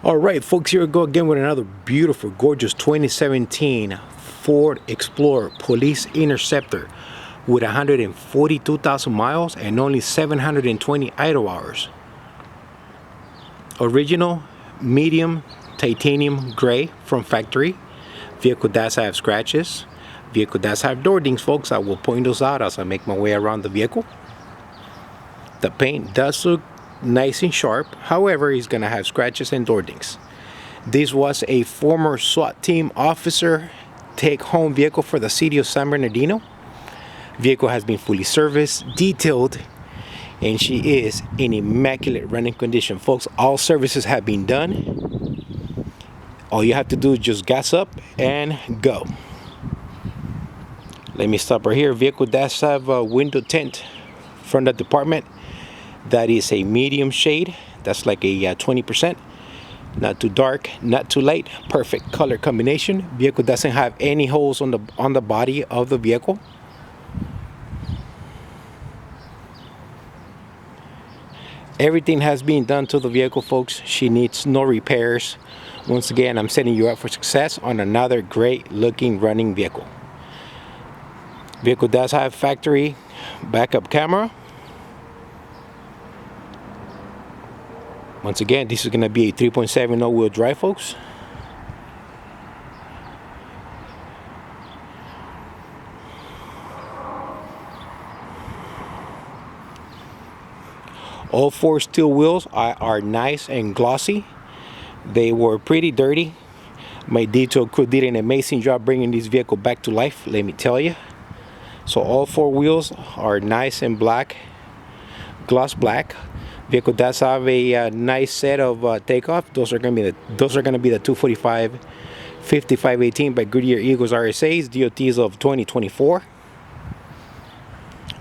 All right, folks, here we go again with another beautiful, gorgeous 2017 Ford Explorer Police Interceptor with 142,000 miles and only 720 idle hours. Original medium titanium gray from factory. Vehicle does have scratches. Vehicle does have door dings, folks. I will point those out as I make my way around the vehicle. The paint does look nice and sharp. However, he's gonna have scratches and door dings. This was a former SWAT team officer take-home vehicle for the city of San Bernardino. Vehicle has been fully serviced, detailed, and she is in immaculate running condition, folks. All services have been done. All you have to do is just gas up and go. Let me stop right here. Vehicle does have a window tint from the department. That is a medium shade. That's like a 20%. Not too dark, not too light. Perfect color combination. Vehicle doesn't have any holes on the body of the vehicle. Everything has been done to the vehicle, folks. She needs no repairs. Once again, I'm setting you up for success on another great looking running vehicle. Vehicle does have factory backup camera. Once again, this is going to be a 3.7 all-wheel drive, folks. All four steel wheels are nice and glossy. They were pretty dirty. My detail crew did an amazing job bringing this vehicle back to life, let me tell you. So all four wheels are nice and black, gloss black. Vehicle does have a nice set of takeoff. Those are going to be the 245 5518 by Goodyear Eagles RSA's, DOTs of 2024.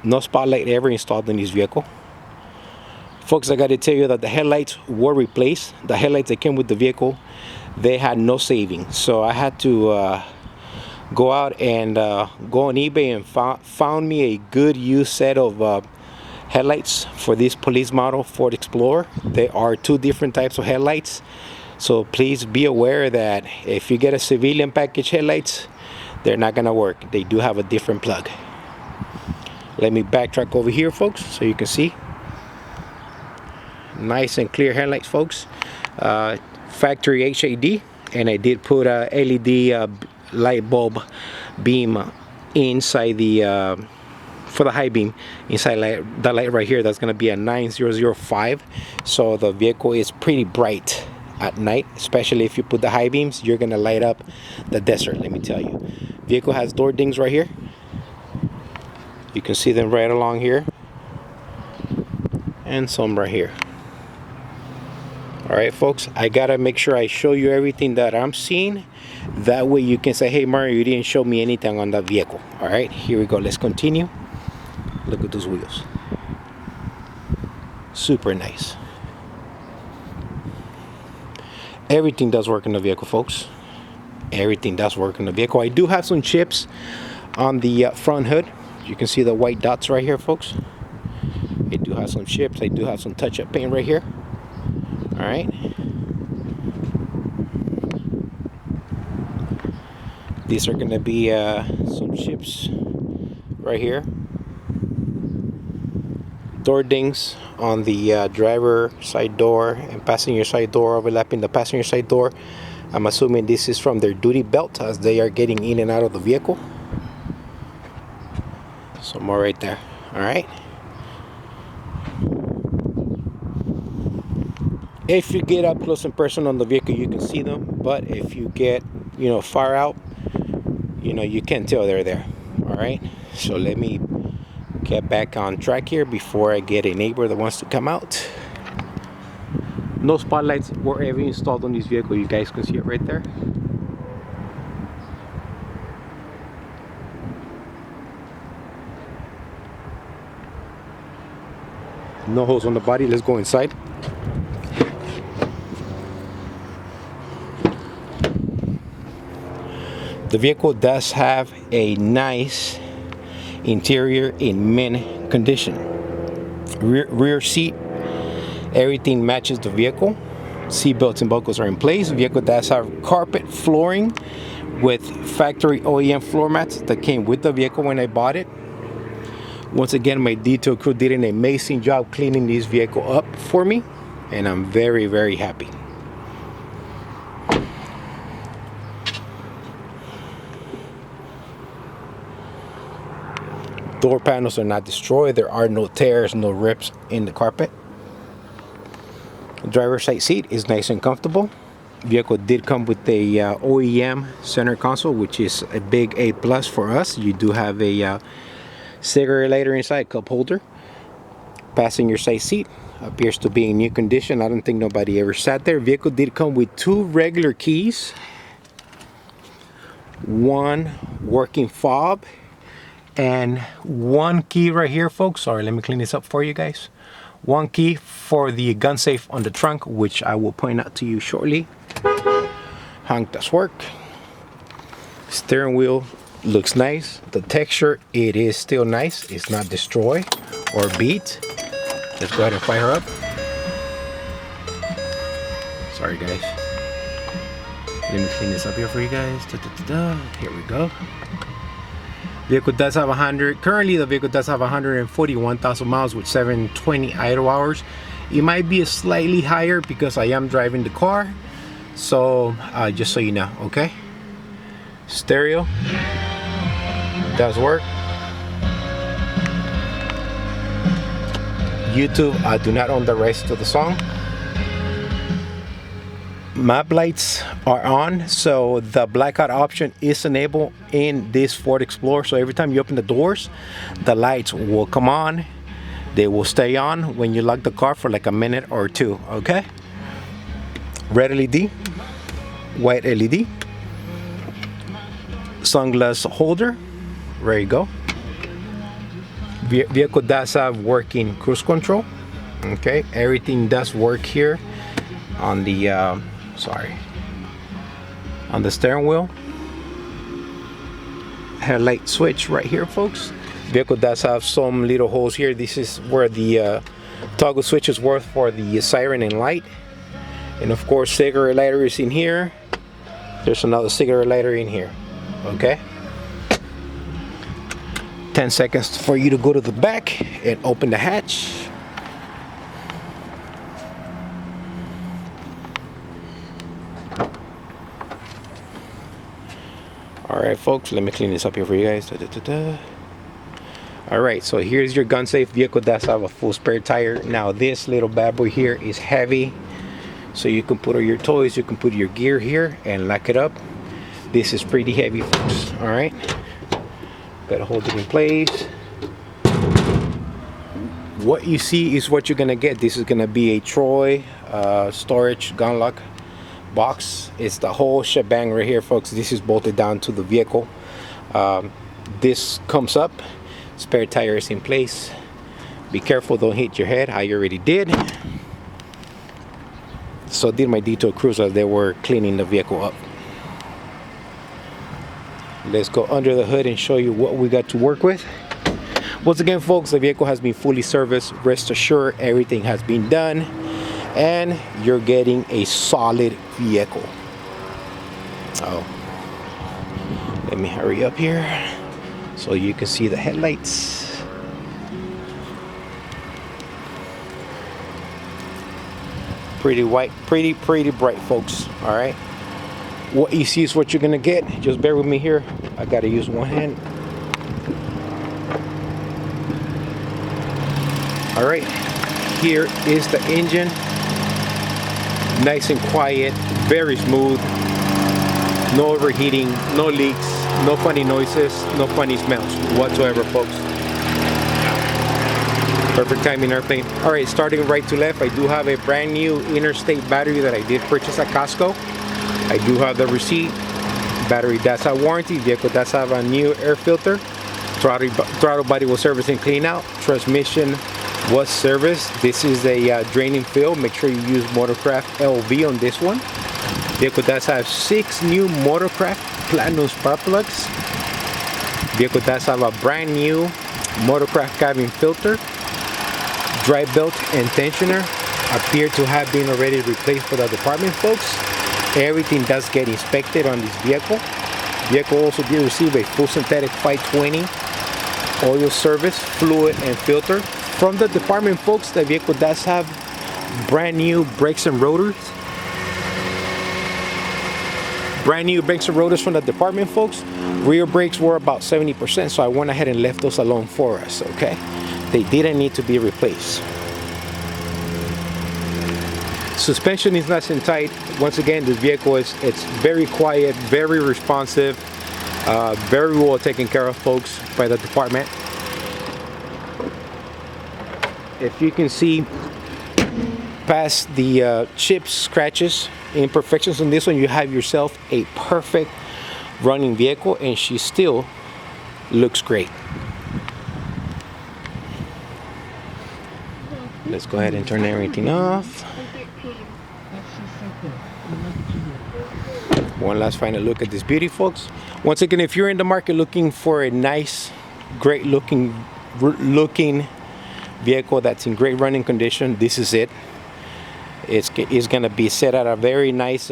No spotlight ever installed in this vehicle. Folks, I got to tell you that the headlights were replaced. The headlights that came with the vehicle, they had no saving. So I had to go out and go on eBay and found me a good used set of headlights for this police model Ford Explorer. There are two different types of headlights, so please be aware that if you get a civilian package headlights, they're not gonna work. They do have a different plug. Let me backtrack over here, folks, so you can see. Nice and clear headlights, folks. Factory HAD, and I did put a LED light bulb beam inside the for the high beam inside the light right here. That's going to be a 9005, so the vehicle is pretty bright at night, especially if you put the high beams. You're going to light up the desert, let me tell you. Vehicle has door dings right here. You can see them right along here, and some right here. All right, folks, I gotta make sure I show you everything that I'm seeing. That way you can say, hey Mario, you didn't show me anything on that vehicle. All right, here we go. Let's continue. Look at those wheels. Super nice. Everything does work in the vehicle, folks. Everything does work in the vehicle. I do have some chips on the front hood. You can see the white dots right here, folks. I do have some chips. I do have some touch-up paint right here. All right. These are going to be some chips right here. Door dings on the driver side door and passenger side door, overlapping the passenger side door. I'm assuming this is from their duty belt as they are getting in and out of the vehicle. Some more right there. All right. If you get up close and personal on the vehicle, you can see them, but if you get, far out, you can't tell they're there. All right, so let me get back on track here before I get a neighbor that wants to come out. No spotlights were ever installed on this vehicle. You guys can see it right there. No holes on the body. Let's go inside. The vehicle does have a nice interior in mint condition. Rear seat, everything matches the vehicle. Seat belts and buckles are in place. Vehicle does have carpet flooring with factory OEM floor mats that came with the vehicle when I bought it. Once again, my detail crew did an amazing job cleaning this vehicle up for me, and I'm very, very happy. Door panels are not destroyed. There are no tears, no rips in the carpet. The driver's side seat is nice and comfortable. Vehicle did come with a OEM center console, which is a big A+ for us. You do have a cigarette lighter inside, cup holder. Passenger side seat appears to be in new condition. I don't think nobody ever sat there. Vehicle did come with 2 regular keys, 1 working fob, and 1 key right here, folks. Sorry, let me clean this up for you guys. 1 key for the gun safe on the trunk, which I will point out to you shortly. Honk does work. Steering wheel looks nice. The texture, it is still nice. It's not destroyed or beat. Let's go ahead and fire her up. Sorry guys. Let me clean this up here for you guys. Here we go. Vehicle does have currently the vehicle does have 141,000 miles with 720 idle hours. It might be a slightly higher because I am driving the car. So just so you know, okay? Stereo does work. YouTube, I do not own the rights to the song. Map lights are on, so the blackout option is enabled in this Ford Explorer. So every time you open the doors, the lights will come on. They will stay on when you lock the car for like a minute or 2, okay? Red LED, white LED, sunglass holder. There you go. Vehicle does have working cruise control. Okay, everything does work here on the on the steering wheel. Headlight switch right here, folks. Vehicle does have some little holes here. This is where the toggle switches work for the siren and light. And of course, cigarette lighter is in here. There's another cigarette lighter in here. Okay. 10 seconds for you to go to the back and open the hatch. Alright folks, let me clean this up here for you guys. Alright, so here's your gun safe. Vehicle does have a full spare tire. Now this little bad boy here is heavy, so you can put all your toys, you can put your gear here and lock it up. This is pretty heavy, folks. Alright, gotta hold it in place. What you see is what you're gonna get. This is gonna be a Troy storage gun lock box. It's the whole shebang right here, folks. This is bolted down to the vehicle. This comes up, spare tire is in place. Be careful, don't hit your head. I already did. So did my detail crews as they were cleaning the vehicle up. Let's go under the hood and show you what we got to work with. Once again, folks, the vehicle has been fully serviced. Rest assured, everything has been done, and you're getting a solid vehicle. Oh, let me hurry up here so you can see the headlights. Pretty white, pretty bright, folks. All right, what you see is what you're gonna get. Just bear with me here. I gotta use one hand. All right, here is the engine. Nice and quiet, very smooth. No overheating, no leaks, no funny noises, no funny smells whatsoever, folks. Perfect timing airplane. All right, starting right to left, I do have a brand new interstate battery that I did purchase at Costco. I do have the receipt. Battery does have warranty. Vehicle does have a new air filter. Throttle body was serviced and cleaned out. Transmission was serviced. This is a draining fill. Make sure you use Motorcraft LV on this one. Vehicle does have 6 new Motorcraft Platinum spark plugs. Vehicle does have a brand new Motorcraft cabin filter, dry belt and tensioner, appear to have been already replaced for the department, folks. Everything does get inspected on this vehicle. Vehicle also did receive a full synthetic 520 oil service, fluid, and filter. From the department, folks, the vehicle does have brand new brakes and rotors. Brand new brakes and rotors from the department, folks. Rear brakes were about 70%, so I went ahead and left those alone for us, okay? They didn't need to be replaced. Suspension is nice and tight. Once again, this vehicle it's very quiet, very responsive, very well taken care of, folks, by the department. If you can see past the chips, scratches, imperfections on this one, you have yourself a perfect running vehicle, and she still looks great. Let's go ahead and turn everything off. One last final look at this beauty, folks. Once again, if you're in the market looking for a nice, great looking vehicle that's in great running condition, this is it. It's gonna be set at a very nice,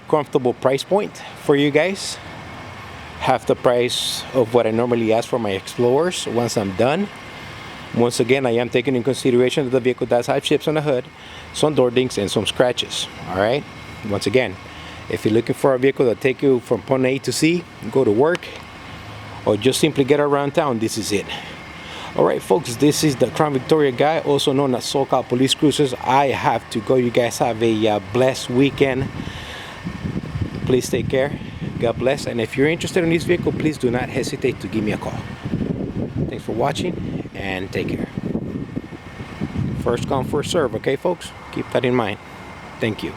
comfortable price point for you guys. Half the price of what I normally ask for my Explorers once I'm done. Once again, I am taking in consideration that the vehicle does have chips on the hood, some door dings, and some scratches. All right. Once again, if you're looking for a vehicle that take you from point A to C, go to work, or just simply get around town, this is it. All right, folks, this is the Crown Victoria guy, also known as SoCal Police Cruisers. I have to go. You guys have a blessed weekend. Please take care. God bless. And if you're interested in this vehicle, please do not hesitate to give me a call. Thanks for watching, and take care. First come, first serve, okay, folks? Keep that in mind. Thank you.